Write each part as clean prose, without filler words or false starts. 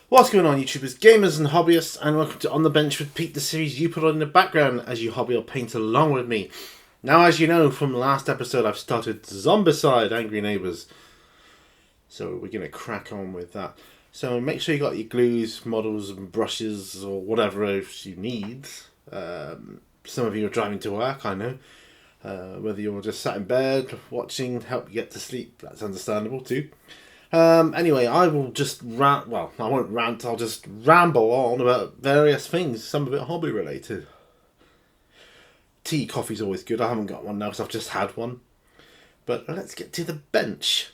What's going on, YouTubers, gamers and hobbyists, and welcome to On the Bench with Pete, the series you put on in the background as you hobby or paint along with me. Now, as you know from the last episode, I've started Zombicide Angry Neighbors, so we're going to crack on with that. So make sure you got your glues, models and brushes or whatever else you need. Some of you are driving to work, I know. Whether you're just sat in bed watching, help you get to sleep, that's understandable too. Anyway, I will just rant. Well, I won't rant. I'll just ramble on about various things. Some of it hobby related. Tea, coffee's always good. I haven't got one now because I've just had one. But let's get to the bench.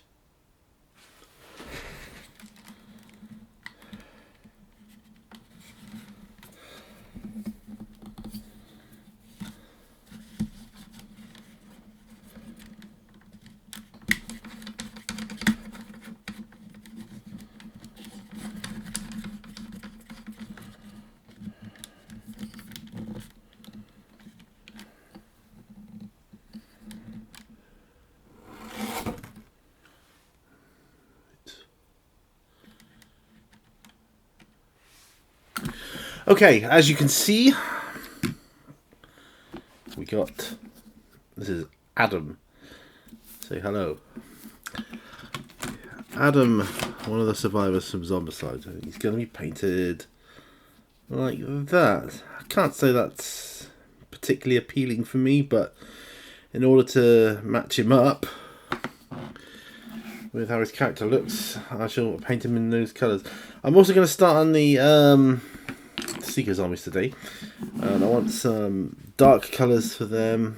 Okay, as you can see, we got, this is Adam. Say hello. Adam, one of the survivors from Zombicide. He's going to be painted like that. I can't say that's particularly appealing for me, but in order to match him up with how his character looks, I shall paint him in those colours. I'm also going to start on the Seeker Zombies today, and I want some dark colours for them.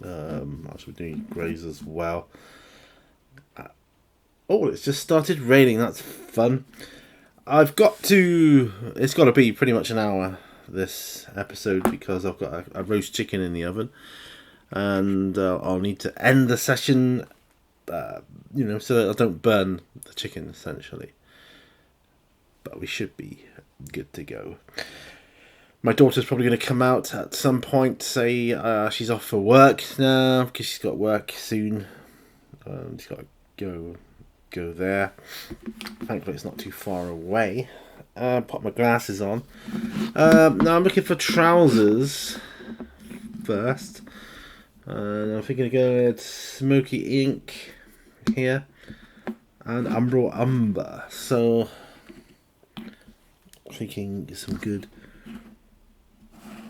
I should be doing greys as well. Oh, it's just started raining. That's fun. It's got to be pretty much an hour, this episode, because I've got a roast chicken in the oven, and I'll need to end the session, so that I don't burn the chicken, essentially. But we should be good to go. My daughter's probably going to come out at some point, say she's off for work now, because she's got work soon. She's got to go there. Thankfully it's not too far away. Pop my glasses on. Now I'm looking for trousers first. And I'm thinking to go with smoky ink here and umbral umber. So thinking some good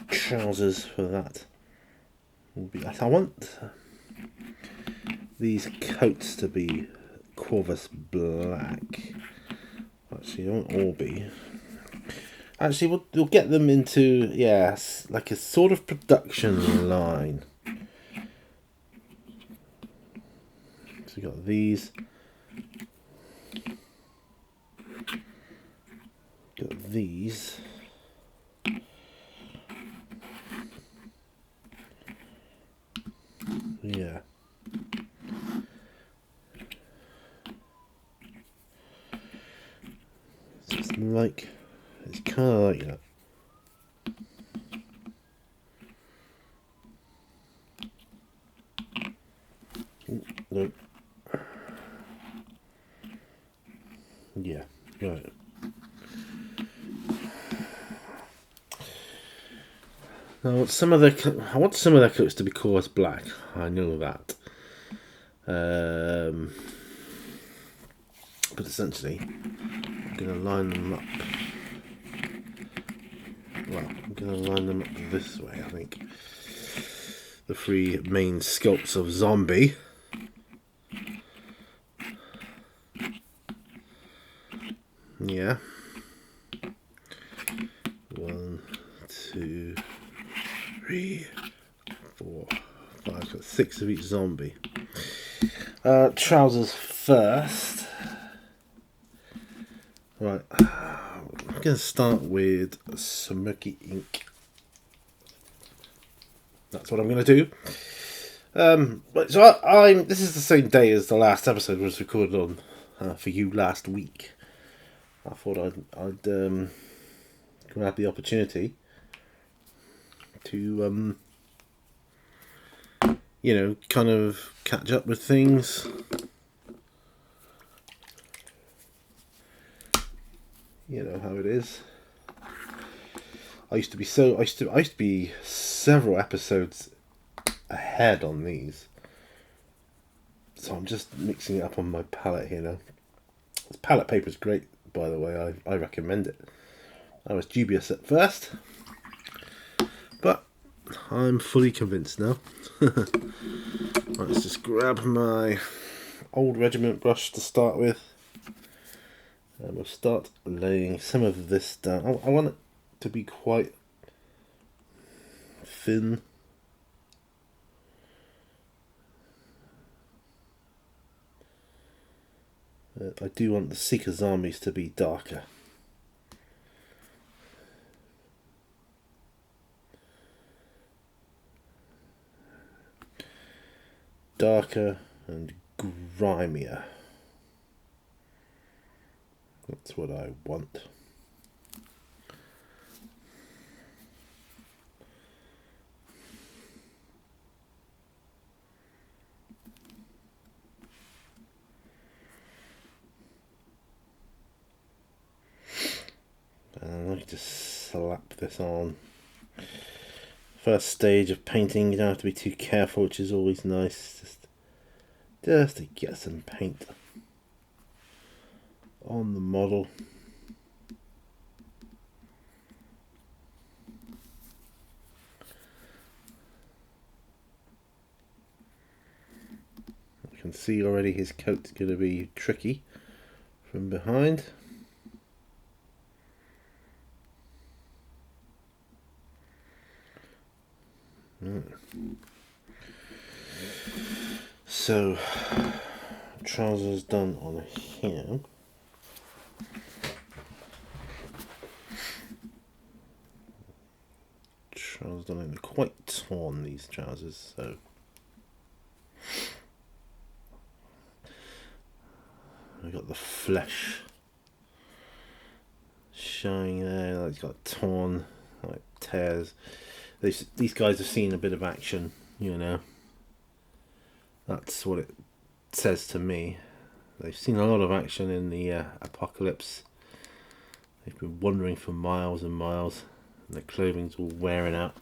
trousers for that. I want these coats to be Corvus black. Actually, they won't all be. Actually, we'll get them into, like a sort of production line. So we got these. Got these. Yeah. It's kind of like that. No. Yeah, right. Now, I want some of their coats to be coarse black. I know that. But essentially, I'm going to line them up. Well, I'm going to line them up this way, I think. The three main sculpts of zombie. Yeah. 1, 2, 3, 4, 5, got 6 of each zombie. Trousers first. Right, I'm going to start with smoky ink. That's what I'm going to do. So this is the same day as the last episode was recorded on for you last week. I thought I'd grab the opportunity to kind of catch up with things. You know how it is. I used to be several episodes ahead on these. So I'm just mixing it up on my palette here now. This palette paper is great, by the way. I recommend it. I was dubious at first, but I'm fully convinced now. Right, let's just grab my old regiment brush to start with. And we'll start laying some of this down. I want it to be quite thin. I do want the Seeker zombies to be darker. Darker and grimier. That's what I want. And I can just slap this on. First stage of painting, you don't have to be too careful, which is always nice. Just to get some paint on the model. You can see already his coat's going to be tricky from behind. So, trousers done on him. Trousers done, and they're quite torn, these trousers, so. We got the flesh showing there, like it's got torn, like tears. These guys have seen a bit of action, you know. That's what it says to me. They've seen a lot of action in the apocalypse. They've been wandering for miles and miles, and their clothing's all wearing out.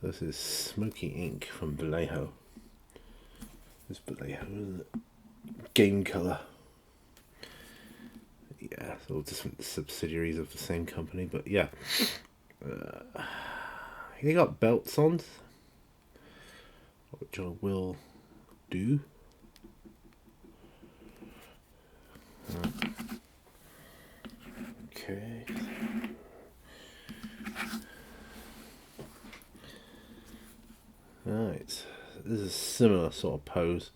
So this is Smoky Ink from Vallejo. This Vallejo is game colour. Yeah, it's all different subsidiaries of the same company, but yeah. They got belts on, which I will do. Okay. Right, this is a similar sort of pose.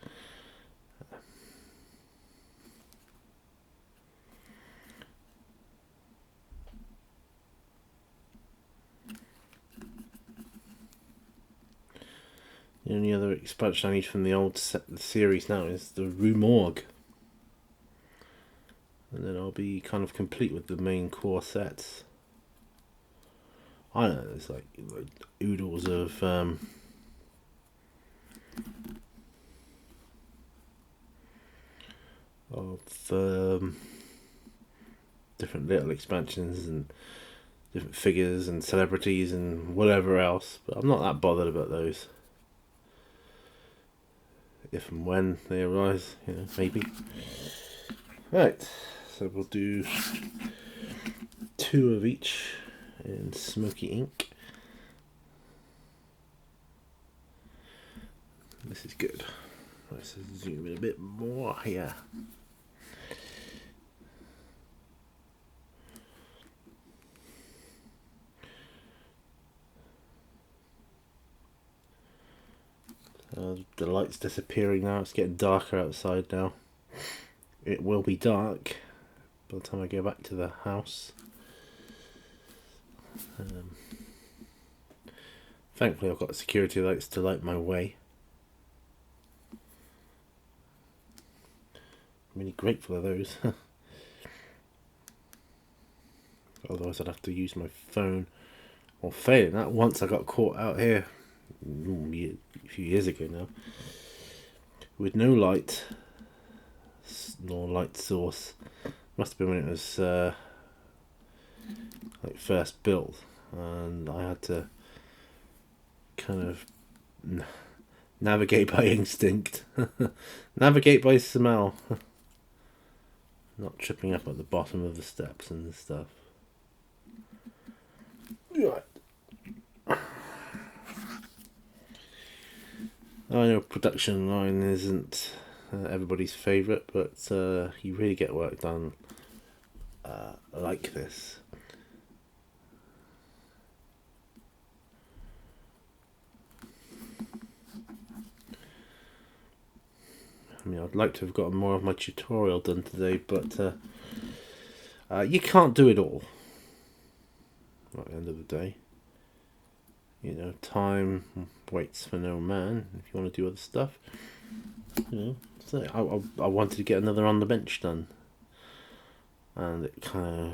The only other expansion I need from the old series now is the Rue Morgue. And then I'll be kind of complete with the main core sets. I don't know, there's like oodles of different little expansions and different figures and celebrities and whatever else, but I'm not that bothered about those. If and when they arise, you know, maybe. Right, so we'll do 2 of each in Smoky Ink. This is good. Let's zoom in a bit more here. The light's disappearing now. It's getting darker outside now. It will be dark by the time I go back to the house. Thankfully I've got security lights to light my way. I'm really grateful of those. Otherwise I'd have to use my phone. Or failing that, once I got caught out here a few years ago now with no light nor light source. Must have been when it was like first built, and I had to kind of navigate by instinct, navigate by smell, not tripping up at the bottom of the steps and stuff. Right. I know production line isn't everybody's favourite, but you really get work done like this. I mean, I'd like to have gotten more of my tutorial done today, but you can't do it all. At the end of the day, you know, time waits for no man. If you want to do other stuff, you know. So I wanted to get another on the bench done, and it kind of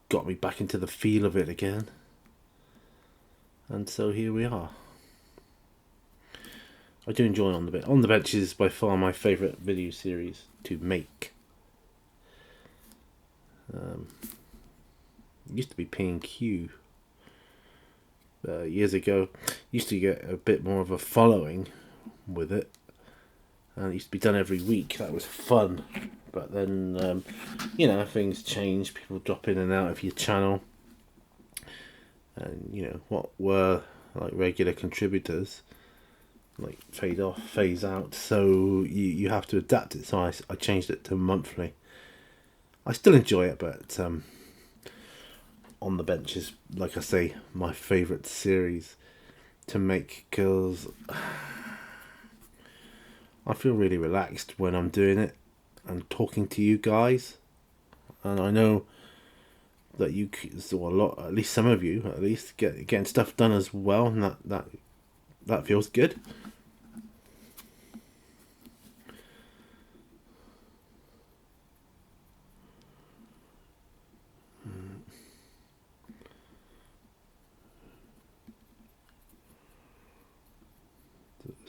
got me back into the feel of it again. And so here we are. I do enjoy On the Bench. On the Bench is by far my favourite video series to make. It used to be P&Q years ago. Used to get a bit more of a following with it, and it used to be done every week. That was fun, but then you know, things change. People drop in and out of your channel, and you know what were like regular contributors like phase out, so you have to adapt it. So I changed it to monthly. I still enjoy it, but On the Bench is, like I say, my favourite series to make, because I feel really relaxed when I'm doing it and talking to you guys, and I know that you saw a lot, at least some of you, at least getting stuff done as well, and that feels good.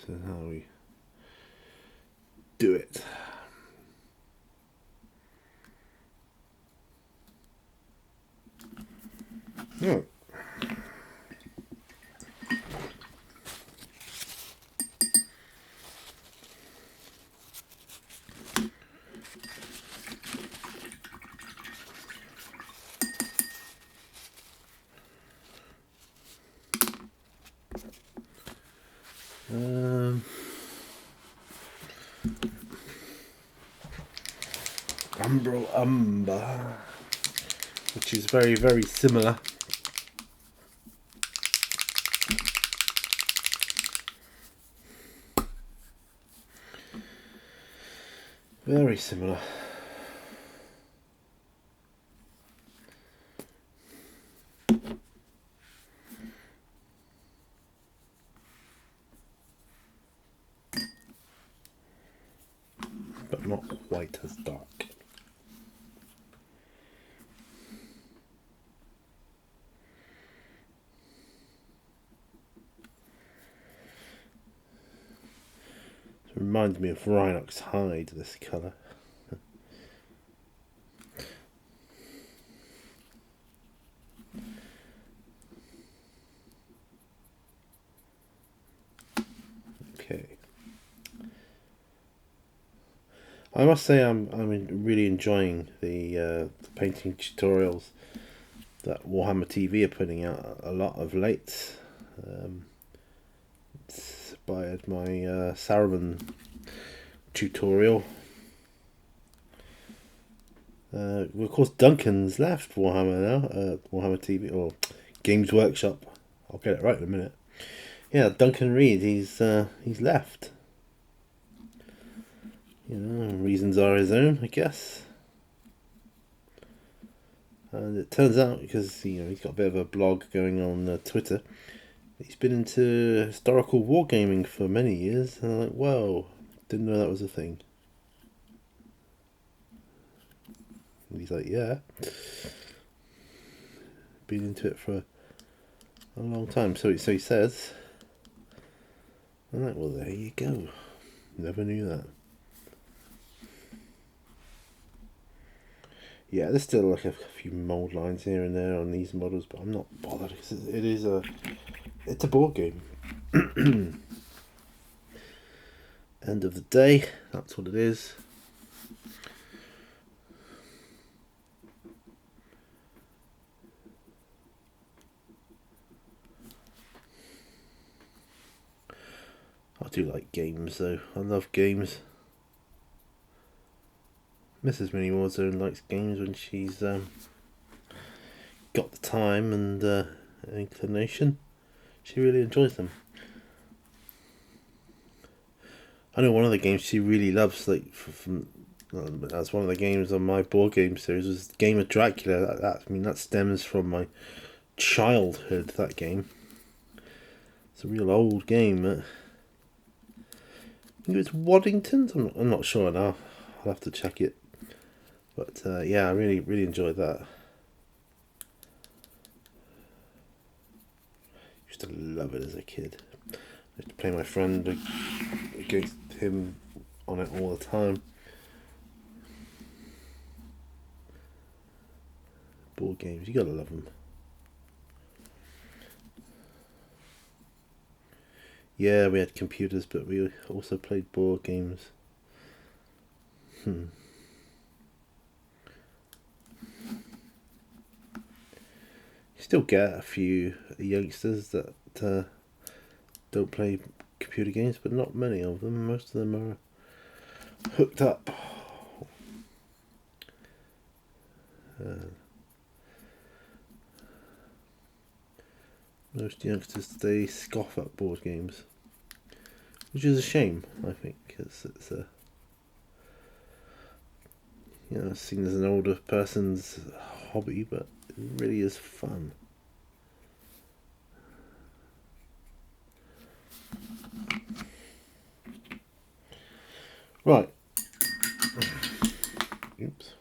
So how we do it. Oh. Umbral Umber, which is very, very similar. Very similar. But not quite as dark. It reminds me of Rhinox hide, this colour. Okay. I must say I'm really enjoying the painting tutorials that Warhammer TV are putting out a lot of late. Inspired my Saruman tutorial. Well, of course, Duncan's left Warhammer now. Warhammer TV or Games Workshop. I'll get it right in a minute. Yeah, Duncan Reed. He's left. You know, reasons are his own, I guess. And it turns out, because you know he's got a bit of a blog going on Twitter, he's been into historical wargaming for many years, and I'm like, whoa, didn't know that was a thing. And he's like, yeah, been into it for a long time. So he says. I'm like, well, there you go. Never knew that. Yeah, there's still like a few mold lines here and there on these models, but I'm not bothered because it's a board game. End of the day, that's what it is. I do like games though. I love games. Mrs. Mini Warzone likes games when she's got the time and inclination. She really enjoys them. I know one of the games she really loves, like that's one of the games on my board game series, was Game of Dracula. That stems from my childhood. That game. It's a real old game. I think it's Waddington's. I'm not sure now. I'll have to check it. But yeah, I really enjoyed that. Used to love it as a kid. I used to play my friend against him on it all the time. Board games, you gotta love them. Yeah, we had computers, but we also played board games. You still get a few youngsters that don't play computer games, but not many of them. Most of them are hooked up. Most youngsters today scoff at board games, which is a shame. I think it's seen as an older person's hobby, but it really is fun. Right. Oops.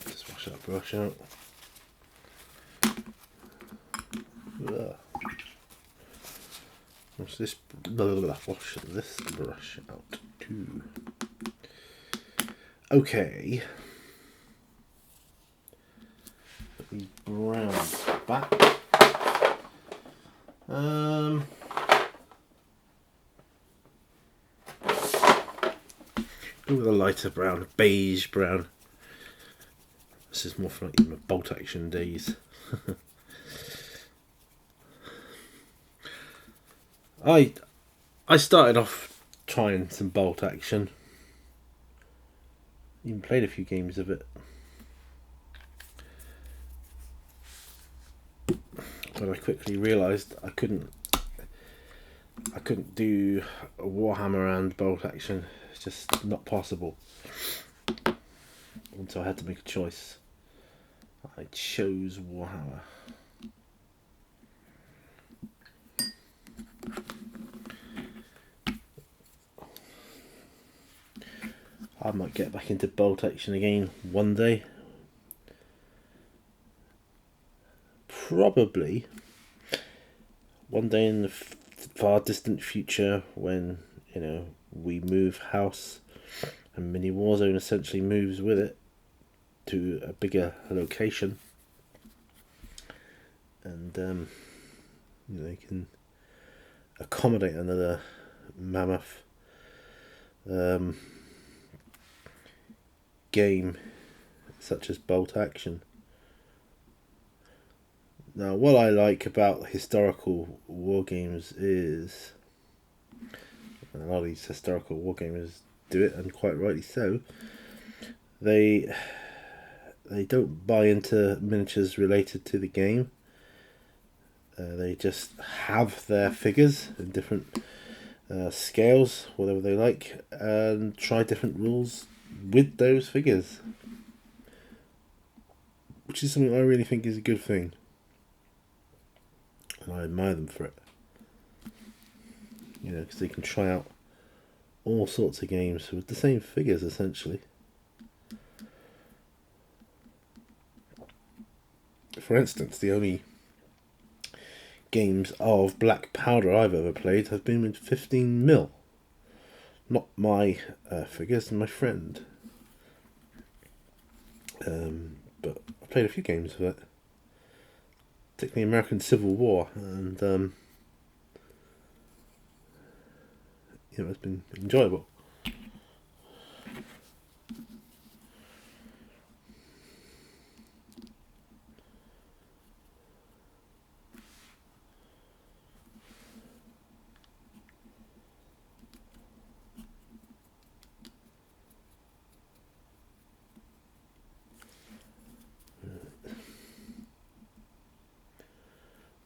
Just wash that brush out. Wash this brush out too. Okay. Put these browns back. Go with a lighter brown, beige brown. This is more for like my bolt action days. I started off trying some bolt action. Even played a few games of it. But I quickly realised I couldn't do a Warhammer and bolt action. It's just not possible. And so I had to make a choice. I chose Warhammer. I might get back into bolt action again one day. Probably one day in the far distant future when, we move house and Mini Warzone essentially moves with it to a bigger location. And, you can accommodate another mammoth game such as bolt action. Now, what I like about historical war games is, and a lot of these historical war gamers do it, and quite rightly so, they don't buy into miniatures related to the game. They just have their figures in different scales, whatever they like, and try different rules with those figures, which is something I really think is a good thing, and I admire them for it. Because they can try out all sorts of games with the same figures essentially. For instance, the only games of Black Powder I've ever played have been with 15mm. Not my figures, my friend. But I played a few games of it, particularly American Civil War, and it's been enjoyable.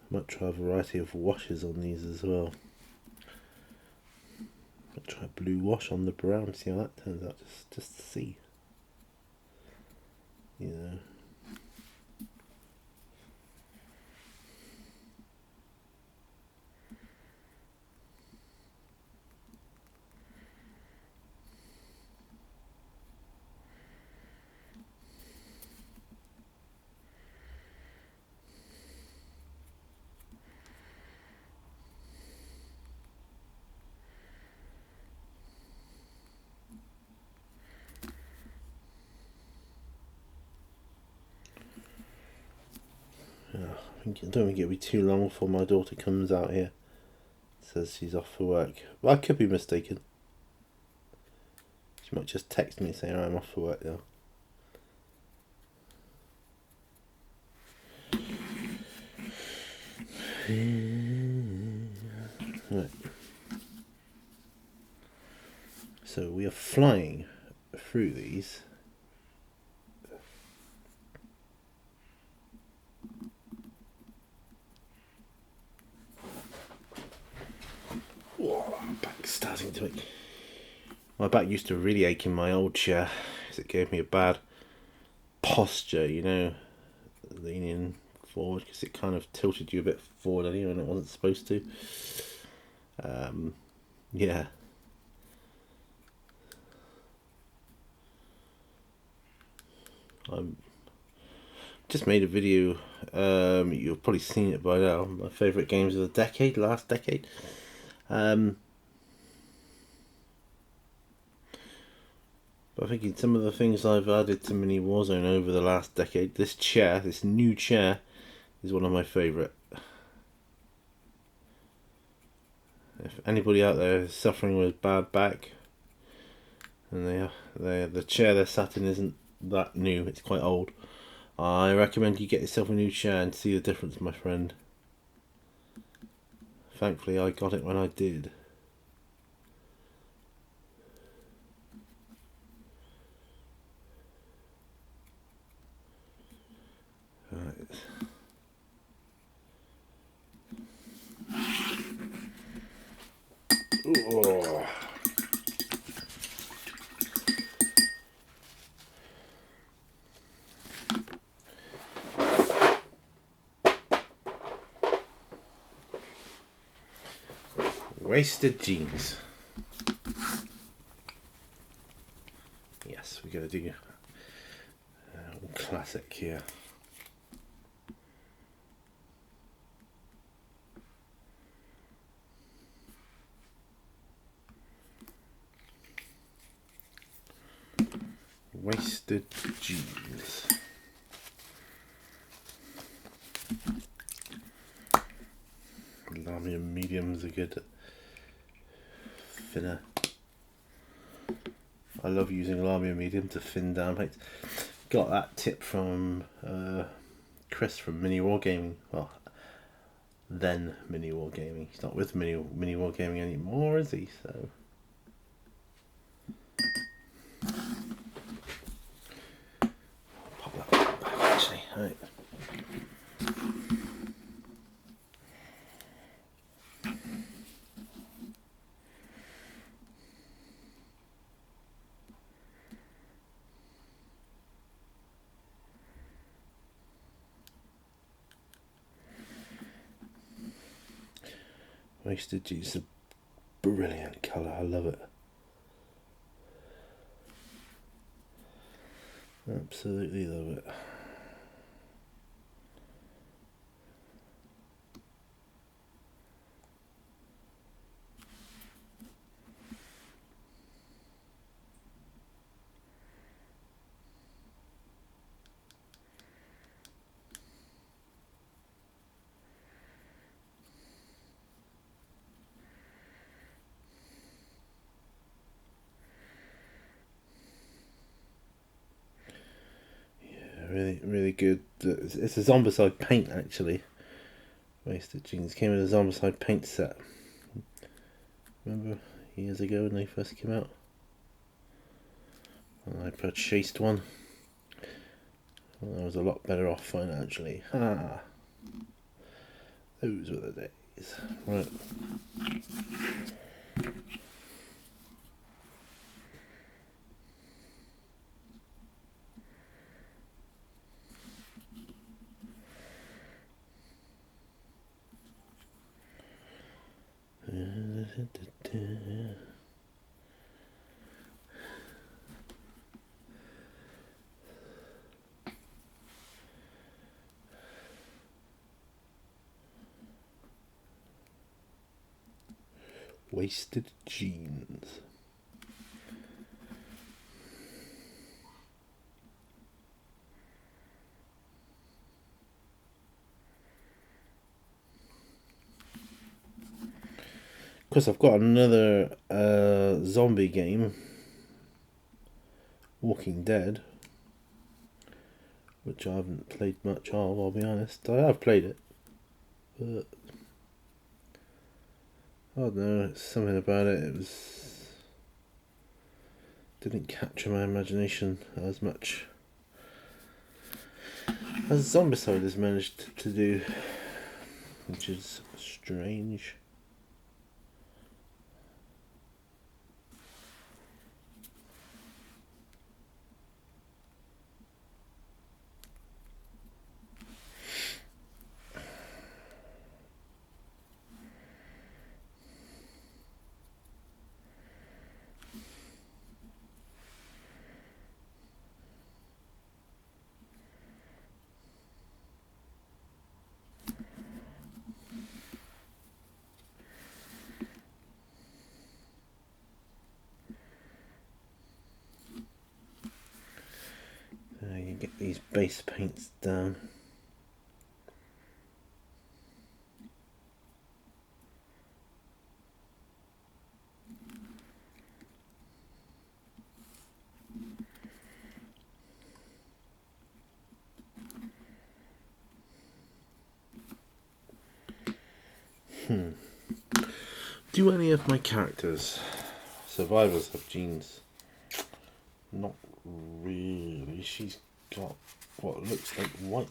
I might try a variety of washes on these as well. I'll try blue wash on the brown, see how that turns out, just to see. You know. I don't think it'll be too long before my daughter comes out here. Says she's off for work. Well, I could be mistaken. She might just text me saying I'm off for work now. Right. So we are flying through these. Whoa, my back's starting to ache. My back used to really ache in my old chair because it gave me a bad posture, leaning forward, because it kind of tilted you a bit forward anyway when it wasn't supposed to. Yeah. I just made a video, you've probably seen it by now, my favourite games of the last decade. But I think in some of the things I've added to Mini Warzone over the last decade, this new chair, is one of my favourite. If anybody out there is suffering with bad back, and the chair they're sat in isn't that new, it's quite old, I recommend you get yourself a new chair and see the difference, my friend. Thankfully I got it when I did. Right. Oh. Wasted jeans. Yes, we're gonna do classic here. Wasted jeans. Lamium mediums are good. Thinner. I love using Lamium medium to thin down paints. Got that tip from Chris from Mini Wargaming. Well, then Mini Wargaming. He's not with Mini Wargaming anymore, is he? So. Pop that back actually. Right. Wasted jeans, a brilliant colour. I love it. Absolutely love it. really, really good. It's a Zombicide paint actually. Wasted Genes came in a Zombicide paint set. Remember years ago when they first came out? I purchased one. I was a lot better off financially. Ah, those were the days. Right. Wasted Genes. Of course, I've got another zombie game, Walking Dead, which I haven't played much of, I'll be honest. I have played it, but I don't know, it's something about it, didn't capture my imagination as much as Zombicide has managed to do, which is strange. You get these base paints down. Do any of my characters, survivors, have genes? Not really. She's got what looks like white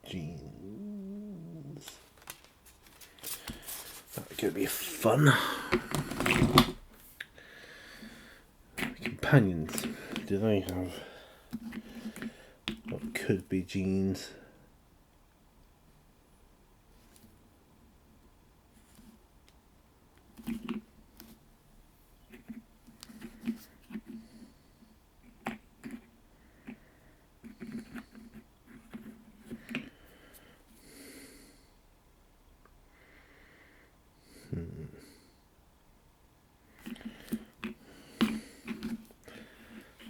genes. That could be fun. Companions. Do they have what could be genes?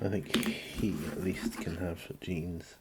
I think he at least can have genes.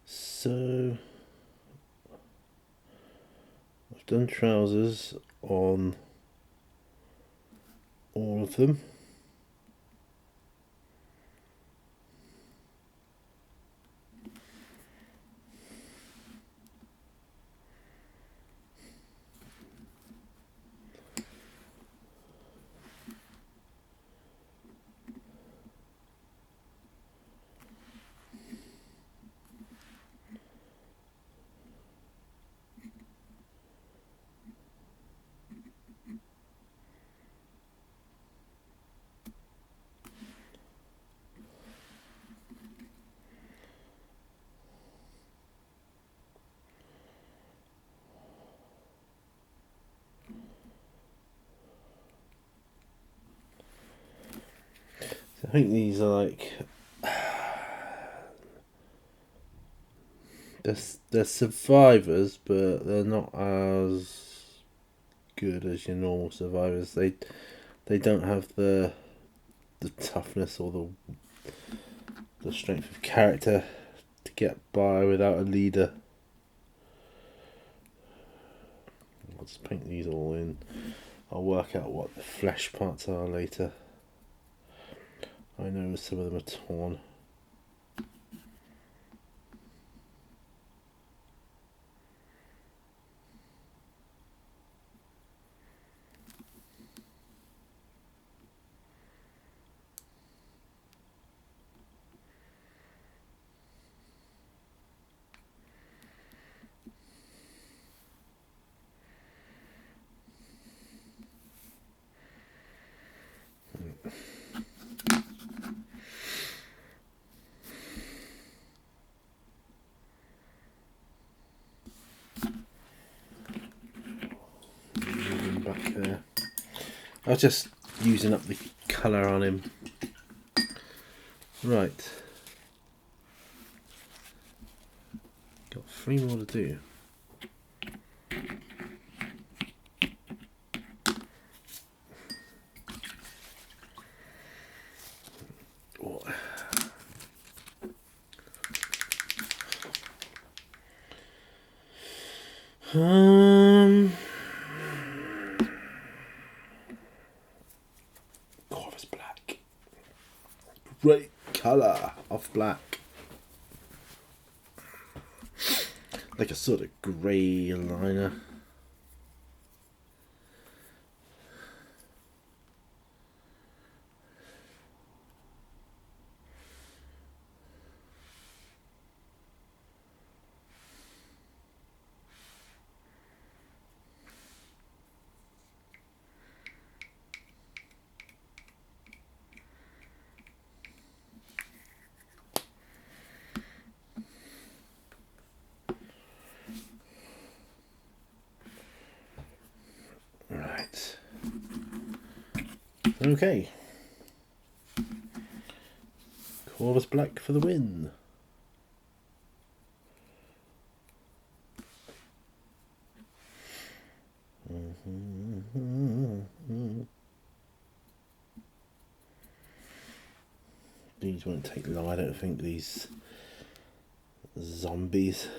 So I've done trousers on all of them. I think these are like they're survivors, but they're not as good as your normal survivors. They don't have the toughness or the strength of character to get by without a leader. I'll just paint these all in. I'll work out what the flesh parts are later. I know some of them are torn. Back there. I was just using up the colour on him. Right. Got 3 more to do. Oh. Corvus black. Great colour of black. Like a sort of grey liner. Right. Okay. Corvus black for the win. These won't take long, I don't think, these zombies.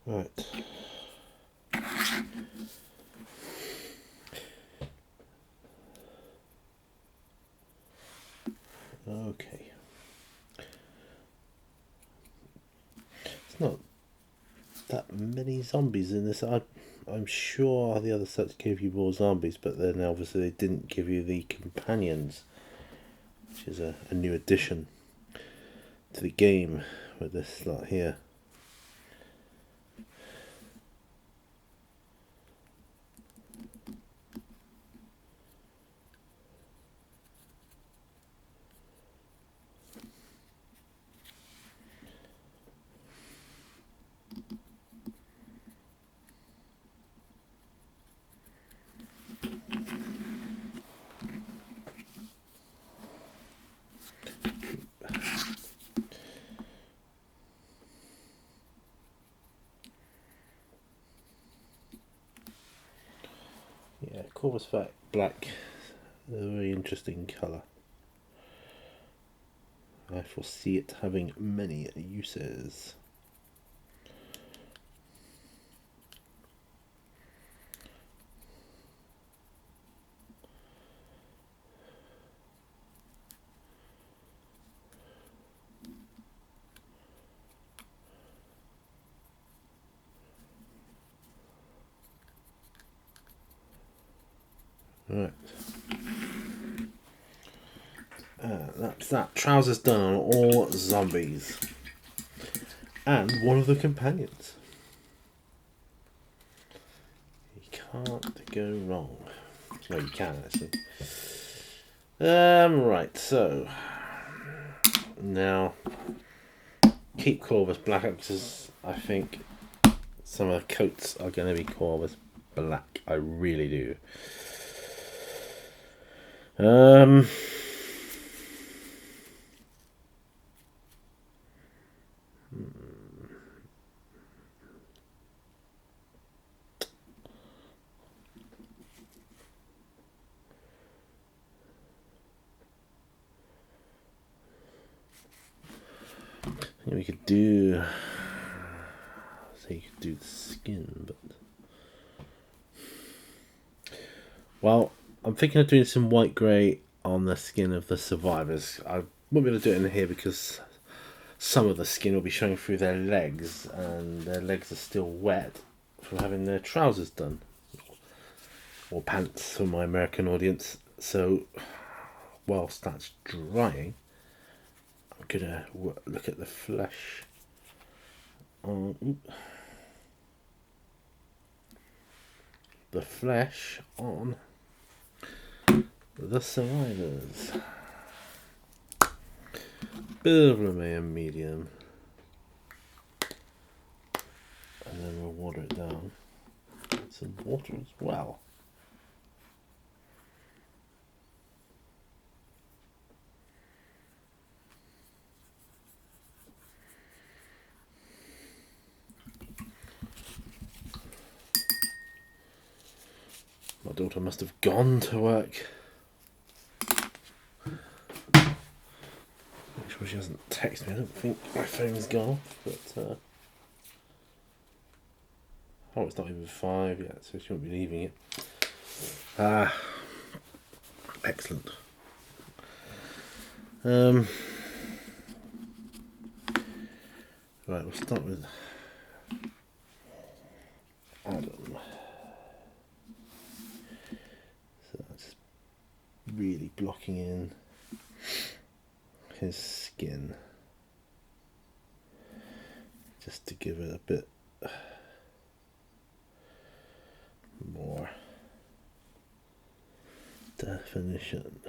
Right. Okay. It's not that many zombies in this. I'm sure the other sets gave you more zombies, but then obviously they didn't give you the companions, which is a new addition to the game with this lot here. Yeah, Corvus black, a very interesting colour. I foresee it having many uses. Right. That's that. Trousers done on all zombies. And one of the companions. You can't go wrong. Well, you can actually. Right, so now keep Corvus black because I think some of the coats are going to be Corvus black. I really do. We could do. So you could do the skin, but well, I'm thinking of doing some white grey on the skin of the survivors. I won't be able to do it in here because some of the skin will be showing through their legs, and their legs are still wet from having their trousers done, or pants for my American audience. So whilst that's drying, I'm gonna look at the flesh on the flesh on the survivors. Bit of Lemay medium, and then we'll water it down. Add some water as well. My daughter must have gone to work. Make sure she hasn't texted me. I don't think my phone's gone off, but oh, it's not even 5 yet, so she won't be leaving it. Excellent. Right, we'll start with Adam. So that's really blocking in his skin, just to give it a bit more definition.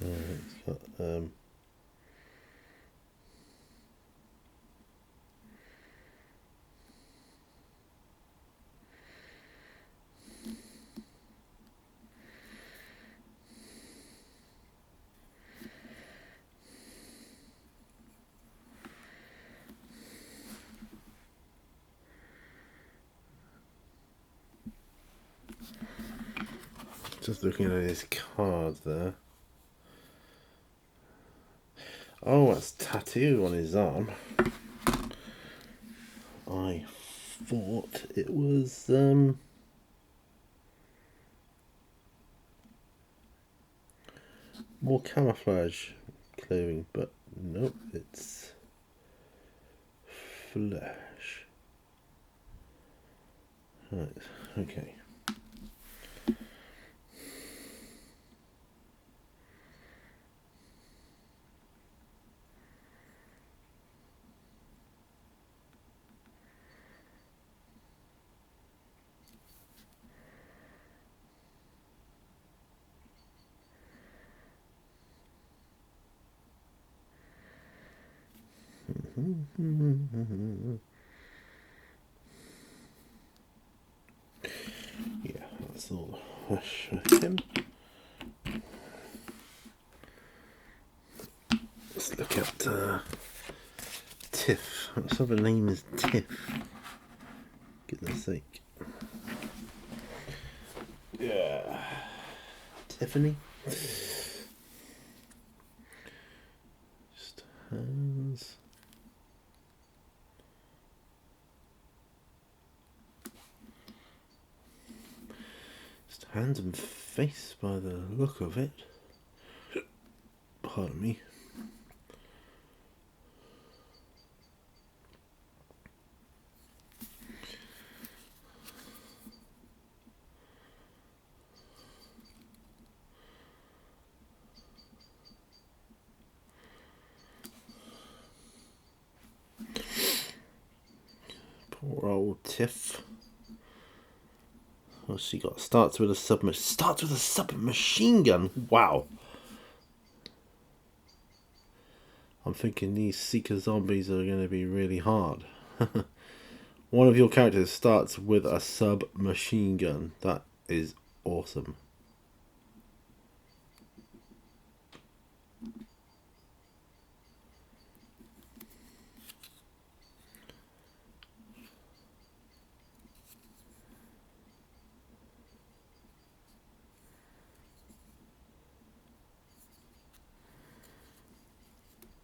It's got just looking at his card there. Oh, that's tattoo on his arm. I thought it was more camouflage clothing, but nope, it's flesh. Right, okay. Yeah, that's all flesh with him. Let's look at Tiff. What sort of a name is Tiff? Goodness sake. Yeah. Tiffany. Just hands. Just hands and face by the look of it. Pardon me. Poor old Tiff. What's she got? Starts with a submachine gun. Wow. I'm thinking these Seeker zombies are going to be really hard. One of your characters starts with a submachine gun. That is awesome.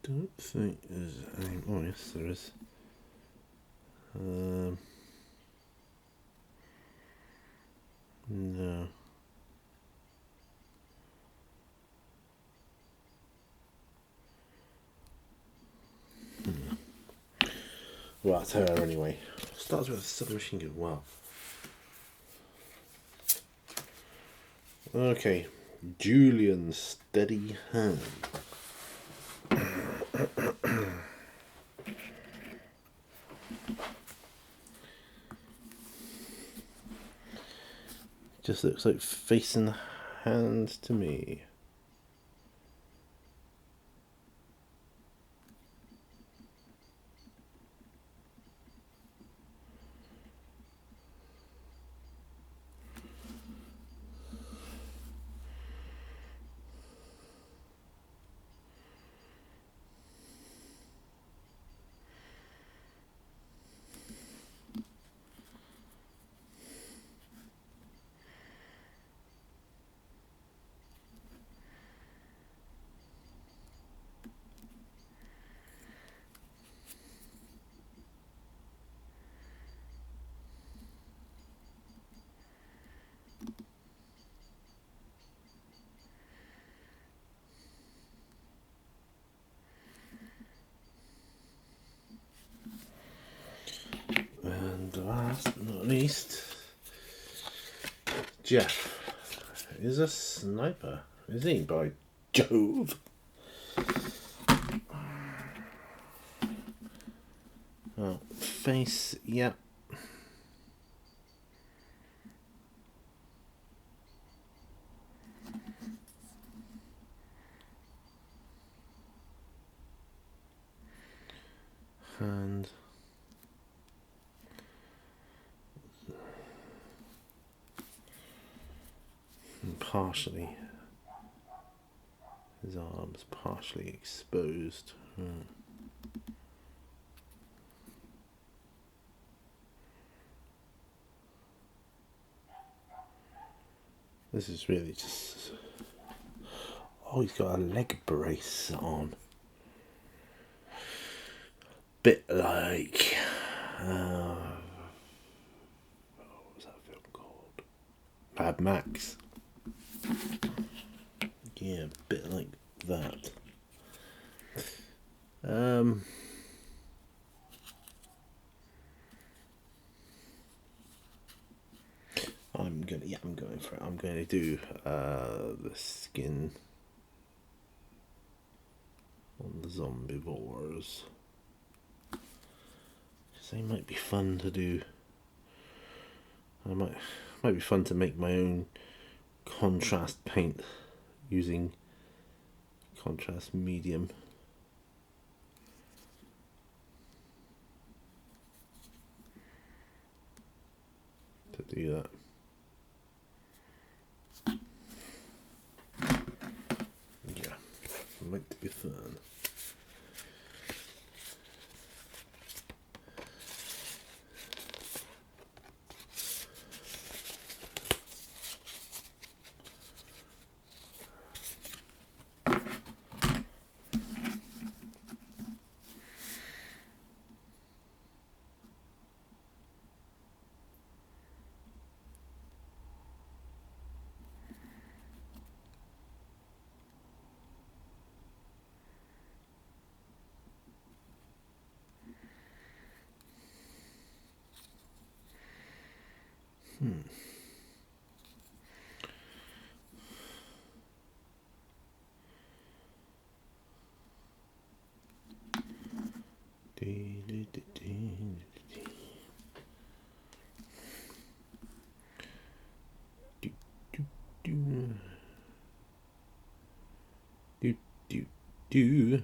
Don't think there's any. Oh yes, there is. No. Well, that's her anyway. Starts with a submachine gun. Wow. Okay, Julian, steady hand. Just looks like facing hand to me. And last but not least, Jeff is a sniper, is he? By Jove. Oh, face, yeah. And partially, his arms partially exposed. This is really just. Oh, he's got a leg brace on. Bit like. What was that film called? Mad Max. Yeah, a bit like that. I'm going for it. I'm going to do the skin on the zombivores. They might be fun to do. Might be fun to make my own contrast paint using contrast medium. To do that. Yeah, might be fun. Do.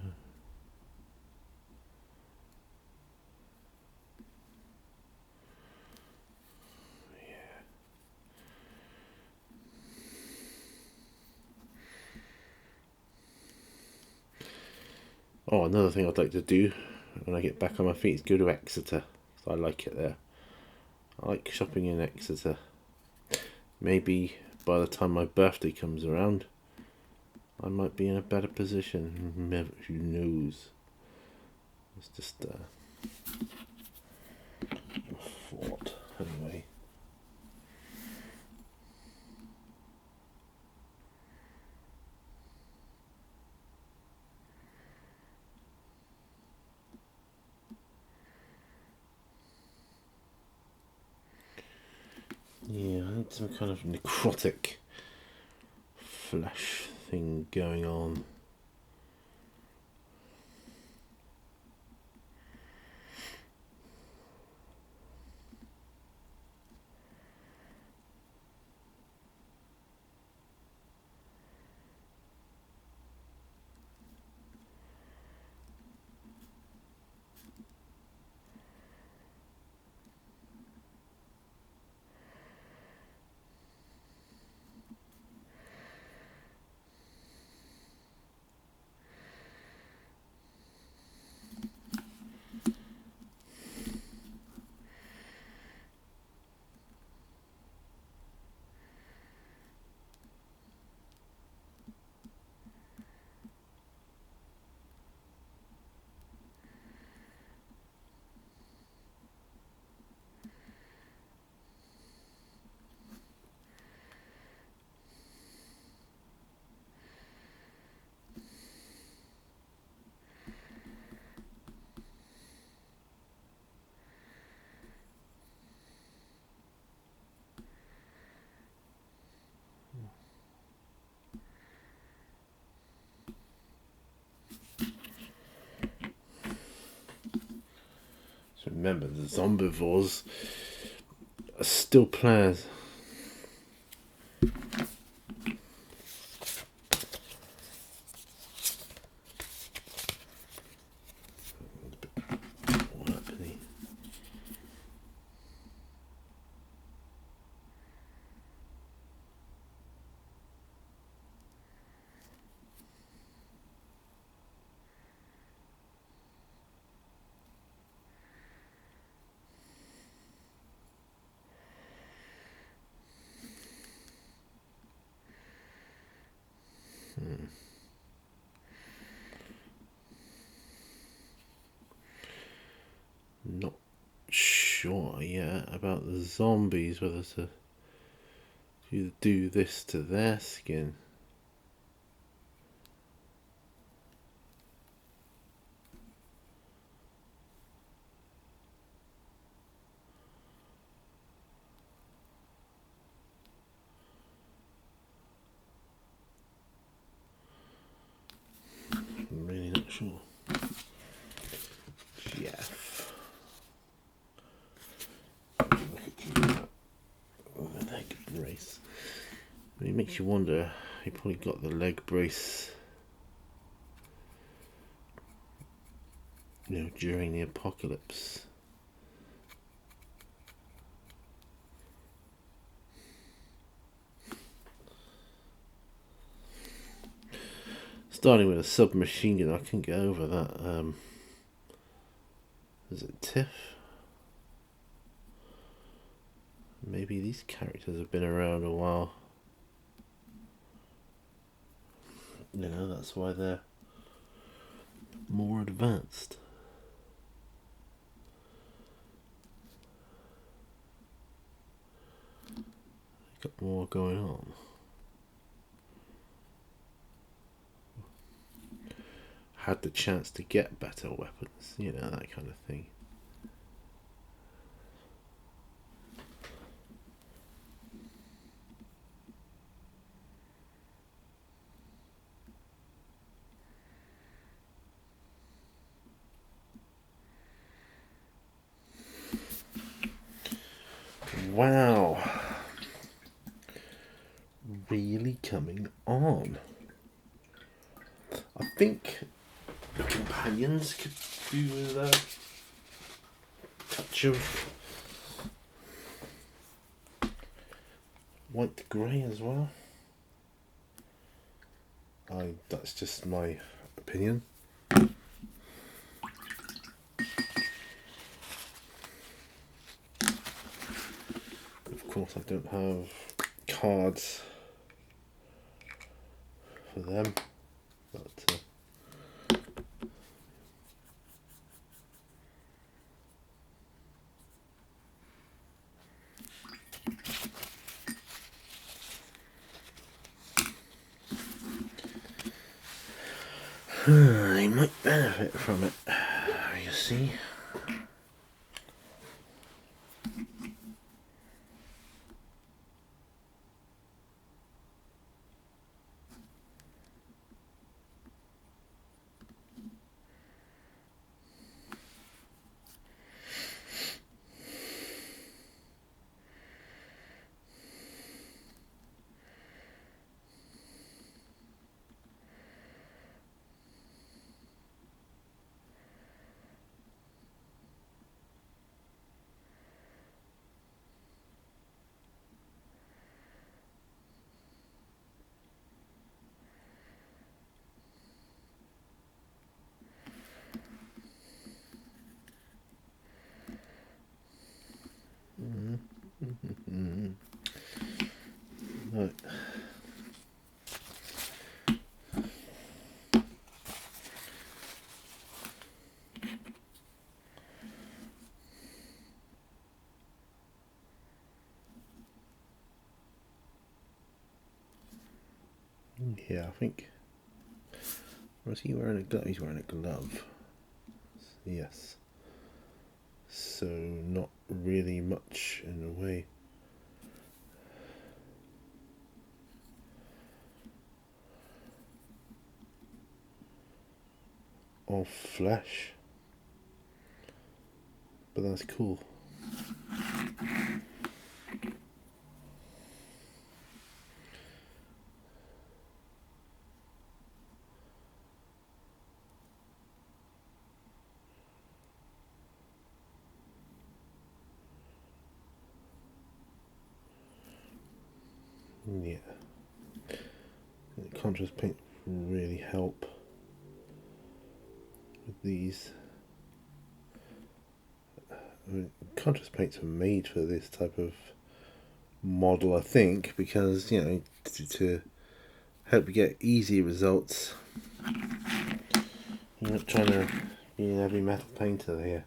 Oh, another thing I'd like to do when I get back on my feet is go to Exeter. I like it there. I like shopping in Exeter. Maybe by the time my birthday comes around, I might be in a better position. Who knows? It's just a thought, anyway. Yeah, I need some kind of necrotic flesh thing going on. So remember, the zombivores are still players. Not sure yet about the zombies, whether to do this to their skin. I'm really not sure. Jeff. Leg brace. It makes you wonder, he probably got the leg brace, during the apocalypse. Starting with a submachine gun, I couldn't get over that. Is it Tiff? Maybe these characters have been around a while. That's why they're more advanced. Got more going on. Had the chance to get better weapons, that kind of thing. Wow. Really coming on. I think the companions could do with a touch of white grey as well. That's just my opinion. Of course I don't have cards for them, but they might benefit from it, you see. Right. Yeah, I think. Or is he wearing a glove? He's wearing a glove. Yes. So not really much in a way of flesh, but that's cool. Yeah, the contrast paint really help with these. I mean, contrast paints are made for this type of model, I think, because to help you get easy results. You're not trying to be an heavy metal painter here.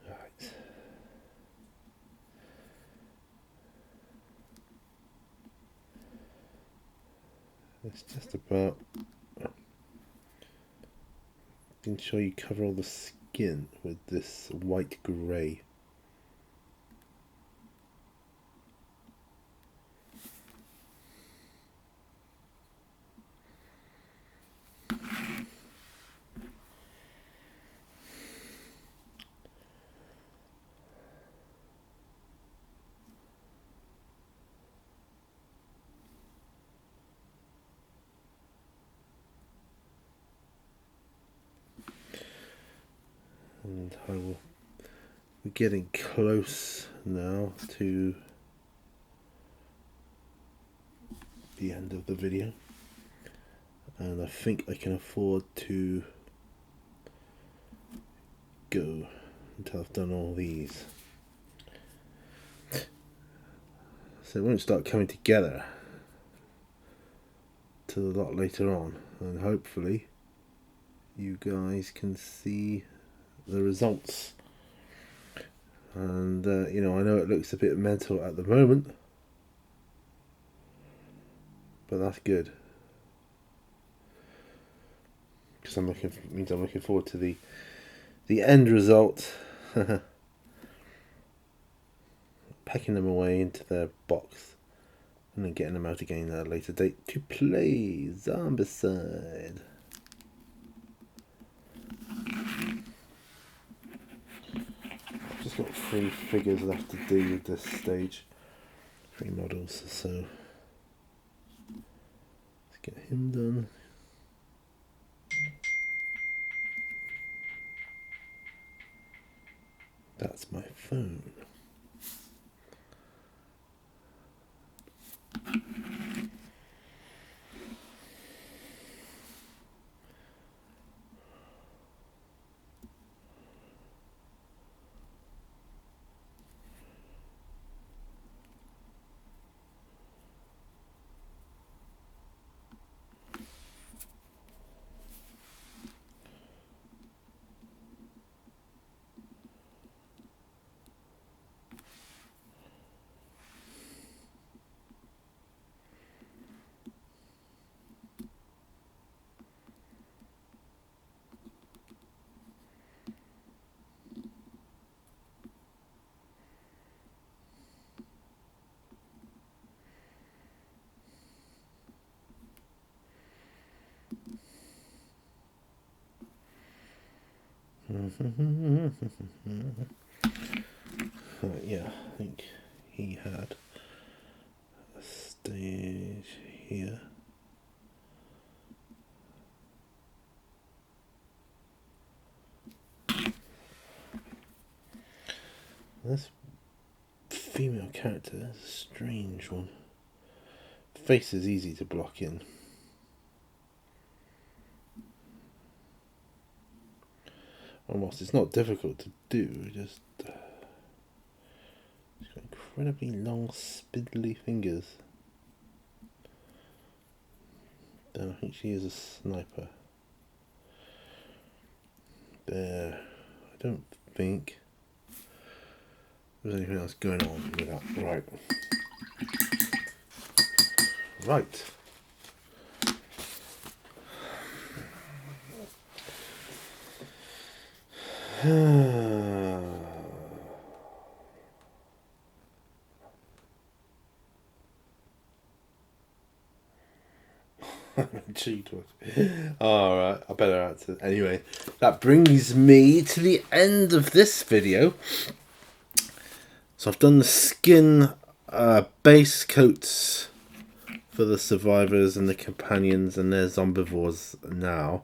Right. It's just about making sure you cover all the skin with this white grey. And I will be getting close now to the end of the video, and I think I can afford to go until I've done all these, so it won't start coming together till a lot later on, and hopefully you guys can see the results. And I know it looks a bit mental at the moment, but that's good. Because I'm looking forward to the end result. Packing them away into their box and then getting them out again at a later date to play Zombicide. I've just got 3 figures left to do with this stage. 3 models, so let's get him done. That's my phone. Yeah, I think he had a stage here. This female character is a strange one. Face is easy to block in. Almost, it's not difficult to do, just she's got incredibly long, spindly fingers. Then I think she is a sniper. There, I don't think there's anything else going on with that. Right. Right. I'm intrigued. Alright, I better answer. Anyway, that brings me to the end of this video. So I've done the skin base coats for the survivors and the companions and their zombivores now.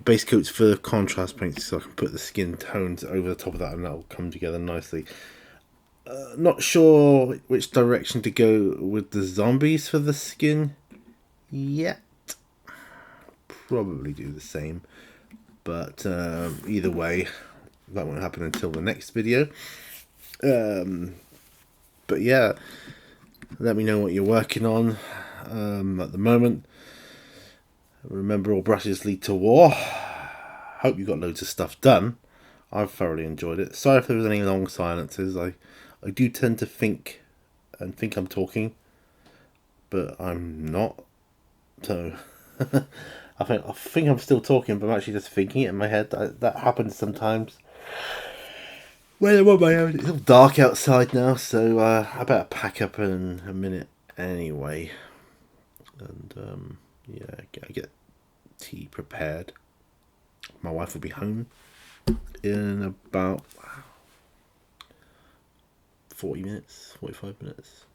Base coats for the contrast paints, so I can put the skin tones over the top of that and that will come together nicely. Not sure which direction to go with the zombies for the skin yet. Probably do the same, but either way, that won't happen until the next video. But yeah, let me know what you're working on at the moment. Remember, all brushes lead to war. Hope you got loads of stuff done. I've thoroughly enjoyed it. Sorry if there was any long silences. I do tend to think I'm talking, but I'm not. So I think I'm still talking, but I'm actually just thinking it in my head. That happens sometimes. Well, I'm on my own. It's all dark outside now, so I better pack up in a minute anyway. And yeah, I get tea prepared. My wife will be home in about 40 minutes, 45 minutes.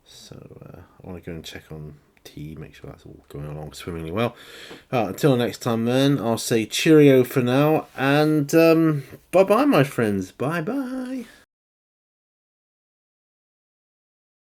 So I want to go and check on tea, make sure that's all going along swimmingly well. Until next time then, I'll say cheerio for now, and bye bye my friends, bye bye.